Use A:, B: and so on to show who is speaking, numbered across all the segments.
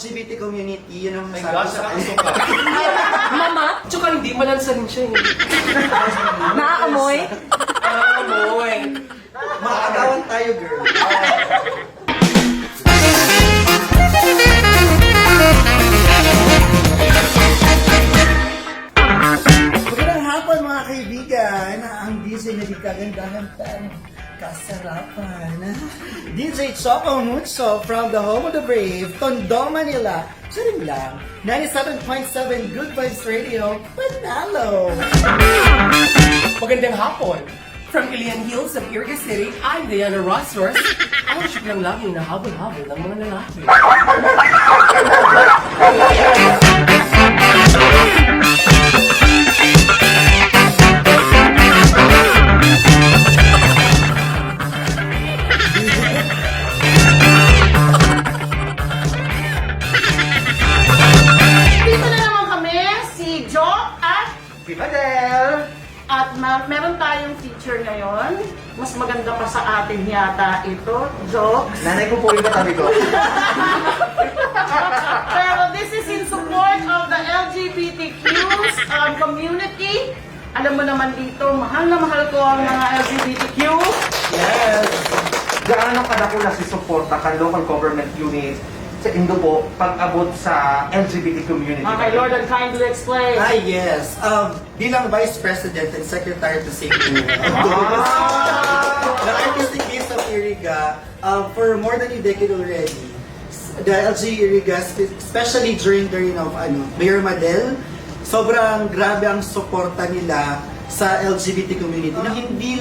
A: LGBT community, yun ang
B: My
A: sabi
B: gosh,
A: sa
B: nakakasok ka.
C: Mama,
B: Tsaka hindi, malansanin siya eh.
C: naaamoy.
B: Amoy.
A: Makakagawan tayo, girl. Magandang hapon mga kaibigan. Ang DJ na di kagandahan tan kasarapan. DJ Choco Mucho from the home of the brave, Tondo, Manila. Siya lang. 97.7 Good Vibes Radio, Panalo.
B: Magandang hapon. From Ilian Hills of Iriga City, I'm Diana Rosworth. Ang ship lang laging nahabol-habol ng mga lalaki.
C: Dito na naman kami, si Jo at meron tayong feature ngayon. Mas maganda pa sa atin yata ito, Jo.
A: Nanay ko po yung katabi ko.
C: Pero this is in support of the LGBTQs community. Alam mo naman dito, mahal na mahal ko ang mga LGBTQ.
A: Yes.
D: Gaano kadakula si suporta kan local government unit sa Indo po pag-abot sa LGBT community?
C: Okay, Lord, and kindly explain.
A: Ah, yes. Bilang Vice President and Secretary to Safety the Artistic Base of Iriga, for more than a decade already, the LG Iriga, especially during the reign of Mayor Madel, sobrang grabe ang suporta nila sa LGBT community na hindi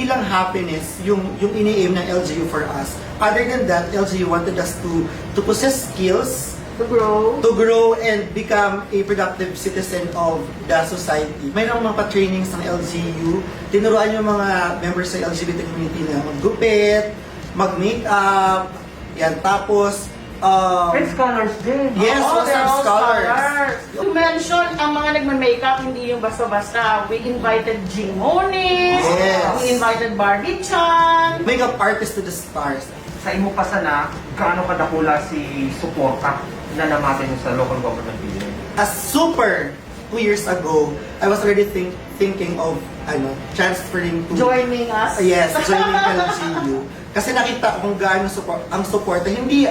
A: lang happiness yung ini-aim ng LGU for us. Other than that, LGU wanted us to possess skills
C: To grow.
A: to grow and become a productive citizen of the society. Mayroong mga pa-trainings ng LGU. Tinuruan yung mga members sa LGBT community na maggupit, mag-makeup, yan. Tapos,
D: And scholars din.
A: yes,
C: Oo,
A: was
C: they're
A: some
C: all
A: scholars.
C: To mention, ang mga nagma-makeup, hindi yung basta-basta. We invited Jimonis,
A: Yes.
C: we invited Barbie Chan.
A: Makeup artist to the stars.
D: Sa imo pa sana, gaano kadakula si suporta na namatin sa local government unit?
A: As super 2 years ago, I was already thinking of transferring to
C: Joining us.
A: Yes, joining LGU. Kasi nakita ko kung gaano ang support. Hindi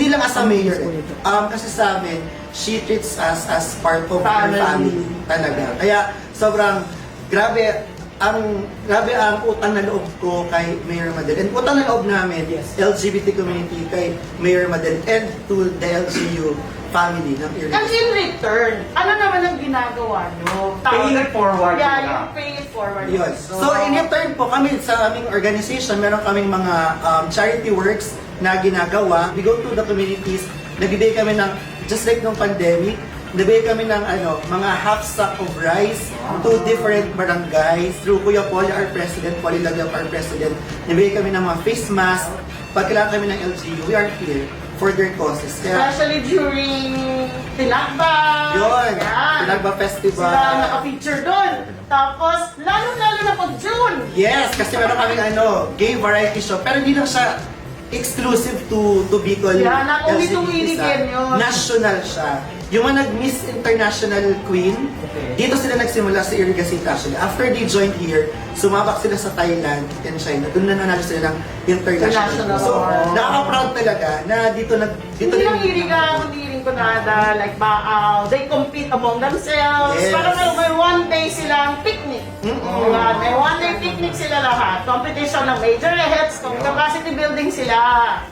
A: lang as a mayor. Kasi sa amin, she treats us as part of her family talaga. Kaya sobrang grabe ang utang na loob ko kay Mayor Madel. And utang na loob namin, LGBT community kay Mayor Madel and to the LGU family ng
C: And
A: Iriga.
C: in return, ano naman ang ginagawa nyo?
D: Pay it forward.
C: Yeah,
D: na.
C: you pay it forward.
A: Yun. So in return po kami sa aming organization, meron kaming mga charity works na ginagawa. We go to the communities, nagbibigay kami ng, just like nung pandemic, nagbibigay kami ng mga half sack of rice to different barangays. Through Kuya Paul, our president, Paulie Lagyap, our president, nagbibigay kami ng mga face mask. Pag kailangan kami ng LGU, we are here for their causes. Kaya,
C: Especially during Tinagba.
A: yun,
C: Yan.
A: Pinagba Festival.
C: Sila naka-feature doon. Tapos, lalo-lalo na pag June.
A: Yes, kasi meron kaming gay variety show, pero hindi lang siya exclusive to Bicol.
C: Yeah, not only to
A: LGBT
C: Irigan
A: isa.
C: yun.
A: National siya. Yung mga nag-Miss International Queen, dito sila nagsimula sa Iriga City actually. After they joined here, sumabak sila sa Thailand and China. Doon na nanalo sila ng international.
C: International.
A: So, nakaka-proud talaga na dito
C: Hindi lang
A: nag-
C: Iriga, kundi rin Kunada, like Baal. They compete among themselves.
A: Yes.
C: Parang may one day silang picnic. Diba? May one day picnic sila lahat. Competition ng major hits, capacity building sila.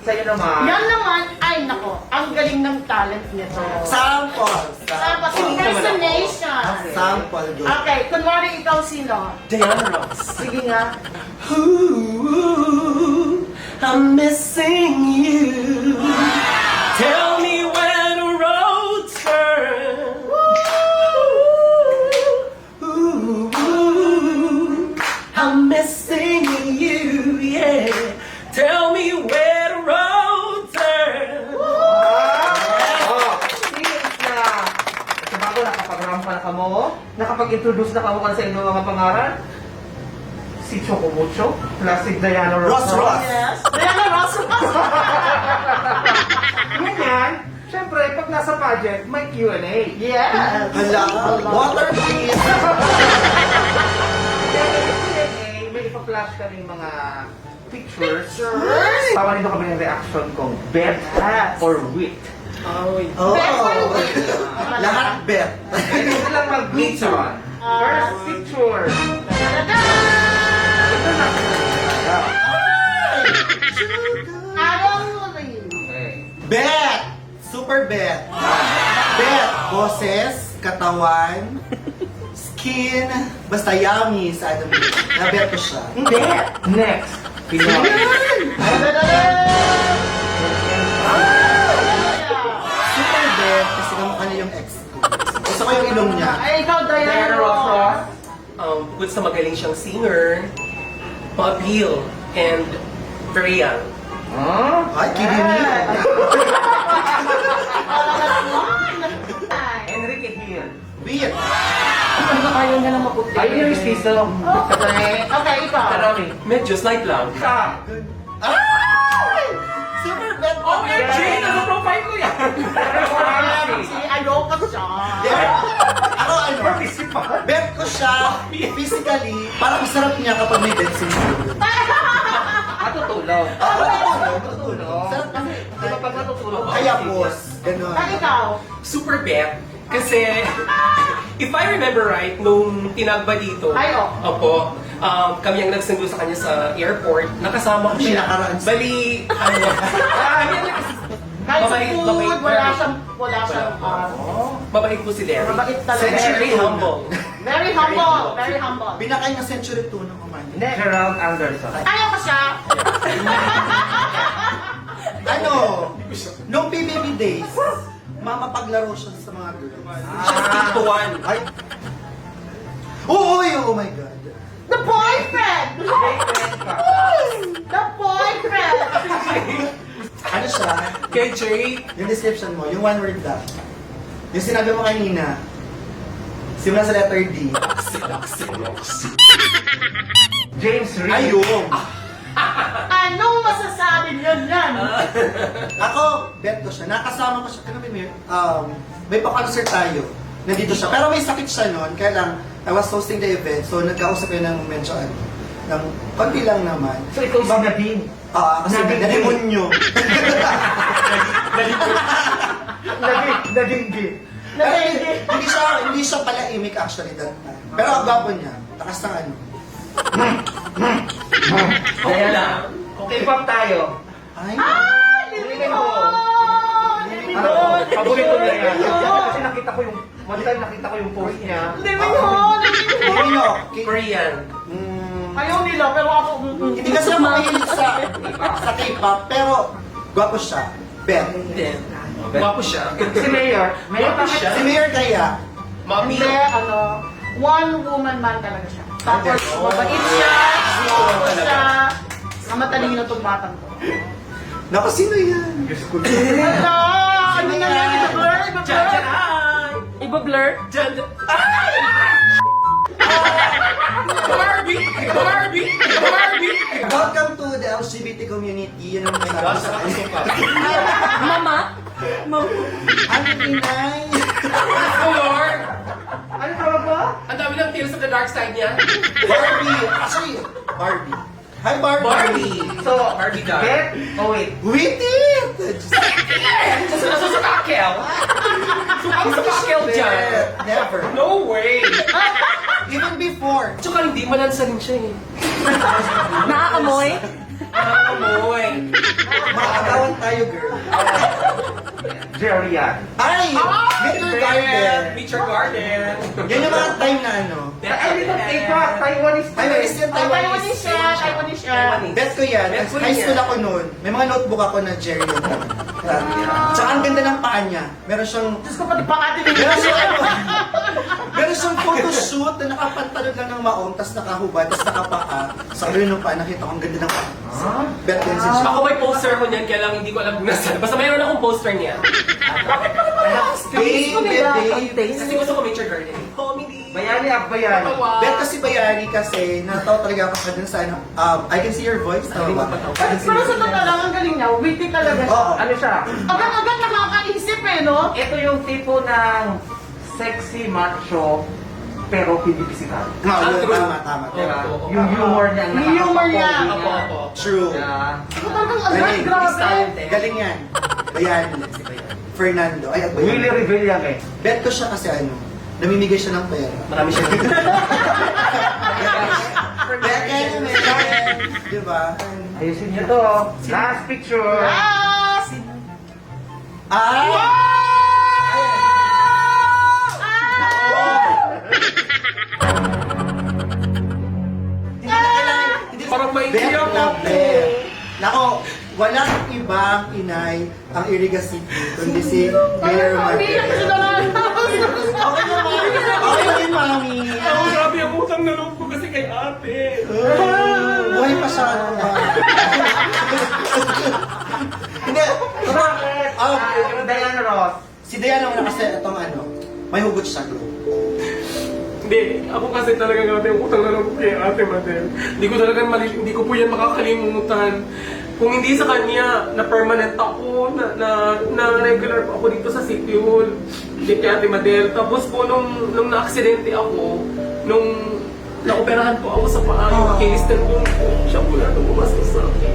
D: Sa'yo naman,
C: Yan naman, ay nako, ang galing ng talent nito.
A: Sample.
C: Tapos impersonation.
A: Sample. Go.
C: Okay, kunwari ikaw sino?
B: Diana Ross.
C: Sige nga.
B: Ooh, I'm missing you. Tell me when the road turns. Ooh, I'm missing you, yeah. Tell me where the road turns.
D: Serious na. Sa bago nakapag-rampa na kamo, nakapag-introduce na kamo sa inyong mga pangaran, si Choco Mucho, plus si Diana Ross.
A: Ross.
C: Yes. Diana Ross.
D: Ganyan, Siyempre, pag nasa pageant, may Q&A.
C: Yes!
A: Hala, water please.
D: Q&A, may ipa-flash kaming mga pictures. Tawanin nyo kami ng reaction kung bet or wit.
A: Oh,
C: Bet or wit?
A: lahat bet.
D: Pwede silang mag-picture. First picture.
C: Ta-da-da!
D: Ito na.
C: Arong Rin.
D: Okay.
A: Bet! Super bet. Bet, boses, katawan, skin, basta yummy sa ano. Na-bet ko siya.
D: Bet. Next. Pinoy.
C: Ta-da-da-da!
A: Super bet kasi kamukha niya yung ex ko. Gusto ko yung ilong niya.
C: Ay, ikaw, Diana
D: Diana
C: Ross.
D: Ross.
B: Bukod sa magaling siyang singer, ma-appeal, and very young.
D: Huh?
A: Ay, kidding me.
D: Enrique Hill.
A: Bet.
C: Ano ba kayo na lang maputi?
D: Ayun yung stiso.
C: Okay, ikaw.
D: Karami.
B: Medyo slight lang.
D: Sa.
A: Ay! Super bet.
B: OMG! Nasa profile ko yan!
C: Si ayoko siya.
A: Bet. Ako ano? Bet ko siya physically. Parang masarap niya kapag may bet siya.
D: Matutulog.
A: Matutulog. Sarap kasi.
D: Di ba pag matutulog?
A: Kaya boss. Ganon.
C: Ay, ikaw.
B: Super bet. Kasi, if I remember right, nung tinagba dito,
C: Ay, oh.
B: opo, kami ang nagsundo sa kanya sa airport, nakasama ko siya.
A: Pinakaraan sa-
B: Bali, ano, kami ang
C: Kahit sa
B: Mabait,
C: food,
B: mabait.
C: wala siyang,
B: mabait po si Derry.
C: Mabait talaga.
B: Very humble.
C: very humble, very humble.
A: Binakay ng Century 2 nung kumain.
D: Gerald Anderson.
C: Ayaw ko siya.
A: Ano? Nung PBB days, mamapaglaro siya sa mga girls.
B: Siya stick to one.
A: Ay! Uy! Oh my God!
C: The boyfriend! The boyfriend!
A: Ano siya?
B: Kay Jay,
A: Yung description mo, yung one word lang. Yung sinabi mo kanina, simula sa letter D.
D: James Reed.
A: Ayun!
C: Anong masasabi niyo yan?
A: Ako, bet ko siya. Nakasama ko siya. Ano may pa-concert tayo. Nandito siya. Pero may sakit siya noon. Kaya lang, I was hosting the event. So, nagkausap yun ng medyo ng konti lang naman.
D: So ikaw si Nadine.
A: Kasi nadimonyo.
D: Naging gay.
A: Pero hindi siya pala imik actually that time. Pero ang gwapo niya. Takas ng ano.
B: okay lang.
D: Okay, pop tayo.
A: Ay!
C: Living mo! Living
D: Ano?
C: mo!
D: Paborito niya yan.
C: Living mo!
D: Kasi nakita ko yung, one time nakita ko yung post niya.
C: Living mo! Living mo!
A: Hindi nyo.
B: Korean.
C: Ayaw nila, pero ako...
A: Hindi kasi ako mahilig sa K-pop. Pero, gwapo siya. Bet.
B: Then, gwapo siya.
D: Si Mayor. Mayor
B: Gwapo
D: bakit?
B: siya.
A: Si Mayor kaya.
C: Hindi,
B: Ma-appeal.
C: one woman man talaga siya. Tapos,
A: Okay.
C: mabait siya, sino siya, ang matalino itong batang to.
A: Naku, sino yan?
C: Hala! Ano na yan? Iba-blur?
B: Diyan,
C: Iba-blur?
B: diyan.
C: Iba-blur?
B: Diyan. Barbie! Barbie! Barbie!
A: Welcome to the LGBT community. Yan ang may
B: Gosh, nakakasuka.
C: Mama?
A: Ang inay.
B: Oh Lord!
D: Ano tawag ba?
B: Ang dami ng Tales of the Dark Side niya.
A: Barbie. Actually, Barbie. Hi, Barbie.
B: Barbie!
D: So,
B: Barbie doll.
D: bet? Oh wait.
A: With it!
B: Sa kakel! Sumama sa kakel dyan!
A: Never.
B: No way!
A: Even before.
B: Tsaka hindi, malansa rin siya eh.
C: Nakakamoy?
B: Amoy!
A: Makagawan tayo, girl.
D: Jerry yan.
A: Ay! Little Garden.
B: Nature Garden!
A: Yan yung mga time na ano.
D: Ay, dito, iba. Taiwanese.
A: Taiwanese yan,
C: Taiwanese siya, Taiwanese siya.
A: Bet ko yan.
B: Bet ko
A: High
B: yan.
A: school ako noon. May mga notebook ako na Jerry yun. Tsaka ang ganda ng paa niya. Meron siyang...
C: Diyos ko pati pangati din.
A: Meron siyang ano? Meron siyang photoshoot na nakapantalon lang ng maong, tapos nakahubad, tapos nakapaka. Sa ulo ng paa, nakita ko ang ganda ng paa. Bet din si
B: Ako may poster ko niyan, kaya lang hindi ko alam kung nasaan. Basta mayroon akong poster niya.
A: Babe.
B: Kasi gusto ko Nature Garden. Comedy!
D: Bayani at bayani.
B: Tawa.
A: Bet kasi Bayani kasi natawa talaga ako sa dun sa ano, I can see your voice, tama ba? I can see
C: Pero
A: your
C: sa totoo lang, ang galing niya, witty talaga siya.
A: Oo.
D: Ano siya?
C: Agad-agad nakaka isip eh, no?
D: Ito yung tipo ng sexy macho pero hindi physical.
A: No, yun, tama.
D: Diba?
B: Opo.
D: Yung humor niya.
C: Yung humor niya.
B: Opo.
A: True.
D: Yeah.
C: Ikaw talagang agad, grabe.
A: Galing yan. Bayan. Fernando. Ay, Bayan.
D: Willie Revilla eh.
A: Bet ko siya kasi namimigay siya ng pera.
B: Marami siya.
A: Kaya ganyan eh. Diba?
D: Ayusin niyo to. Last picture.
C: Yes!
A: Ah! Hindi na kailangan. Hindi
B: Parang maiiyak
A: Bet
B: ako.
A: na bet. Nako, walang ibang inay ang Iriga City kundi si Mayor
C: Umiiyak kasi na lang.
A: Okay na, Mami. Okay na yun, Mami.
B: Ako, grabe ang utang na loob ko kasi kay ate.
A: Buhay pa siya. Hindi.
D: Bakit? Yung Diana Ross.
A: Si Diana muna kasi itong may hugot siya.
B: Hindi, ako kasi talaga ate, ang utang na loob ko kay ate Madel. Hindi ko po yan makakalimutan. Kung hindi sa kanya, na permanent ako, na regular po ako dito sa City Hall. Hindi kay ate Madel. Tapos po nung na-aksidente ako, nung naoperahan po ako sa paa, yung Achilles tendon po, siya po na tumumasa sa akin.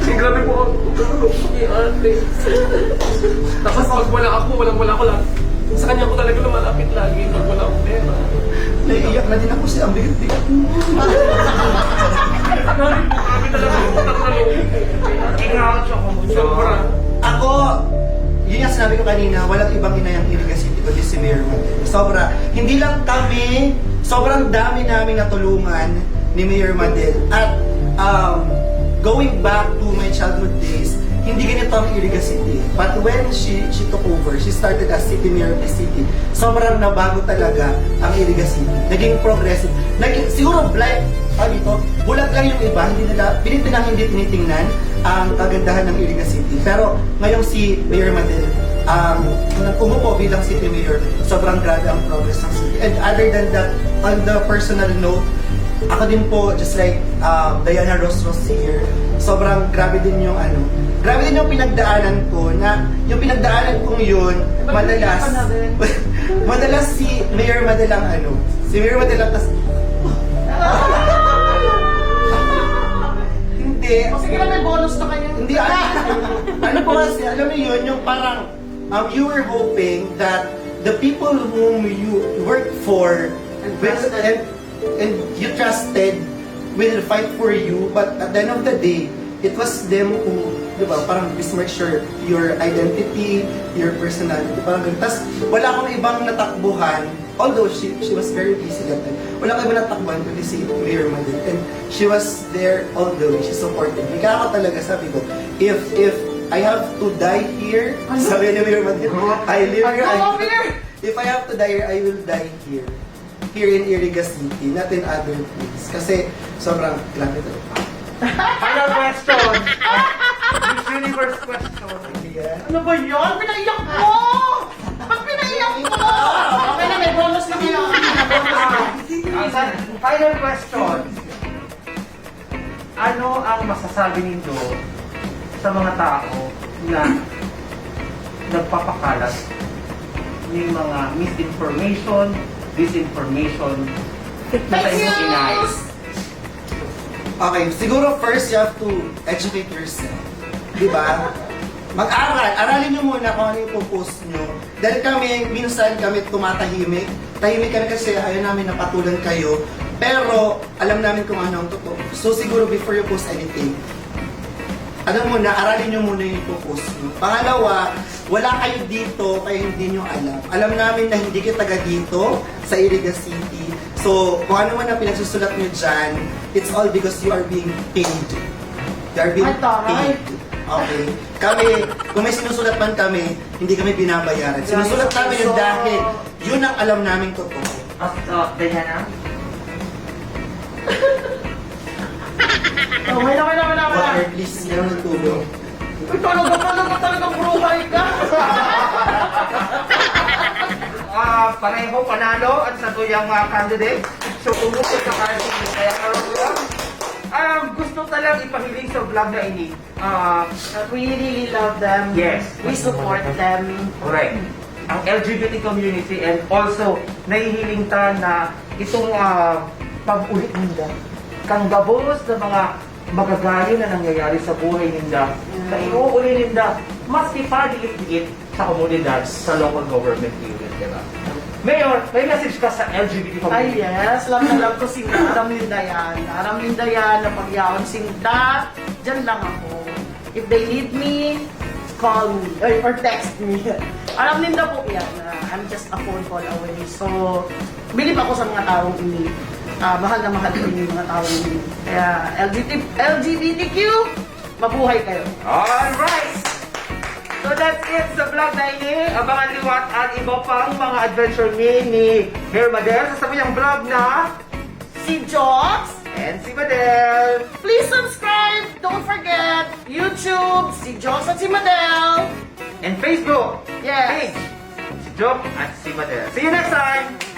B: Grabe po ang utang na loob ko kay ate. Tapos pag wala ako, walang-wala ko lang. Sa kanya ko talaga lumalapit lagi pag wala akong pera.
A: Naiiyak na din ako si ang bigat-bigat mo.
B: Grabe talaga yung utang na loob ko.
D: Ikaw, Chocomucho.
B: Sobra.
A: Ako, yun yung sinabi ko kanina, walang ibang inayang Iriga City kundi si Mayor Madel. Sobra. Hindi lang kami, sobrang dami namin natulungan ni Mayor Madel. At going back to my childhood days, hindi ganito ang Iriga City. But when she took over, she started as city mayor of the city. Sobrang nabago talaga ang Iriga City. Naging progressive. Siguro bulag lang yung iba, hindi tinitingnan ang kagandahan ng Iriga City. Pero ngayong si Mayor Madel, umupo bilang city mayor, sobrang grabe ang progress ng city. And other than that, on the personal note, ako din po, just like Diana Ross here, sobrang grabe din yung pinagdaanan ko na yung pinagdaanan kong yun, madalas si Mayor Madel ang si Mayor Madel ang hindi.
C: Sige lang, may bonus na kayo.
A: Hindi, po kasi, alam mo yun, yung parang, you were hoping that the people whom you work for and you trusted will fight for you, but at the end of the day, it was them who, di ba, parang besmirch your identity, your personality, parang ganun. Tapos, wala akong ibang natakbuhan, although she was very busy that time, wala akong ibang natakbuhan kundi si Mayor Madel. And she was there all the way, she supported me. Kaya ako talaga sabi ko, if I have to die here, sabi ni Mayor Madel, I live here, if I have to die here, I will die here. Here in Iriga City, not in other place. Kasi sobrang grabe talaga.
D: Final question. Miss Universe question.
C: Ano ba yun? Pinaiyak mo! Ba't pinaiyak mo? Okay na, may bonus na kayo.
D: Final question. Ano ang masasabi ninyo sa mga tao na nagpapakalat ng mga misinformation, disinformation sa inyong inay?
A: Okay, siguro first you have to educate yourself. Diba? Mag-aral. Aralin nyo muna kung ano yung post nyo. Dahil minsan kami tumatahimik. Tahimik kami kasi ayaw namin napatulan kayo. Pero alam namin kung ano ang totoo. So siguro before you post anything, aralin nyo muna yung post nyo. Pangalawa, wala kayo dito kaya hindi nyo alam. Alam namin na hindi kayo taga dito sa Iriga City. So, kung ano man ang pinagsusulat nyo dyan, it's all because you are being paid. You are being
C: Ay, taray.
A: paid. Okay? Kami, kung may sinusulat man kami, hindi kami binabayaran. Sinusulat namin yun dahil yun ang alam namin totoo.
D: Diana?
A: Water, please. Meron ng tulong.
C: Talagang bruhay ka.
D: Pareho panalo at sa tuyang candidate. So, umupo sa kasi kaya karoon lang. gusto talang ipahiling sa vlog na ini?
C: We really love them.
D: Yes.
C: We support them.
D: Correct. Ang LGBT community and also nahihiling ta na itong pag-ulit ninda. Kang gabos na mga magagayo na nangyayari sa buhay ninda. Na iuuli ninda, mas ipaliit-liit sa komunidad, sa local government unit, diba? Mayor, may message ka sa LGBT
C: Ay
D: community?
C: yes, love na love ko si Aram Lindayan. Aram Lindayan, na pagyaon sinta, dyan lang ako. If they need me, call me or text me. Aram Linda po yan. I'm just a phone call away. So, bilib ako sa mga taong ini. Mahal na mahal ko yung mga taong ini. Kaya LGBTQ, mabuhay kayo.
D: Alright! So that's it sa vlog na ini. Abangan liwat at iba pang mga adventure ni Mayor Madel sa sabihang vlog na
C: Si Jox,
D: and si Madel.
C: please subscribe. Don't forget, YouTube, si Jox at si Madel.
D: And Facebook
C: Yes.
D: page si Job at si Madel. See you next time!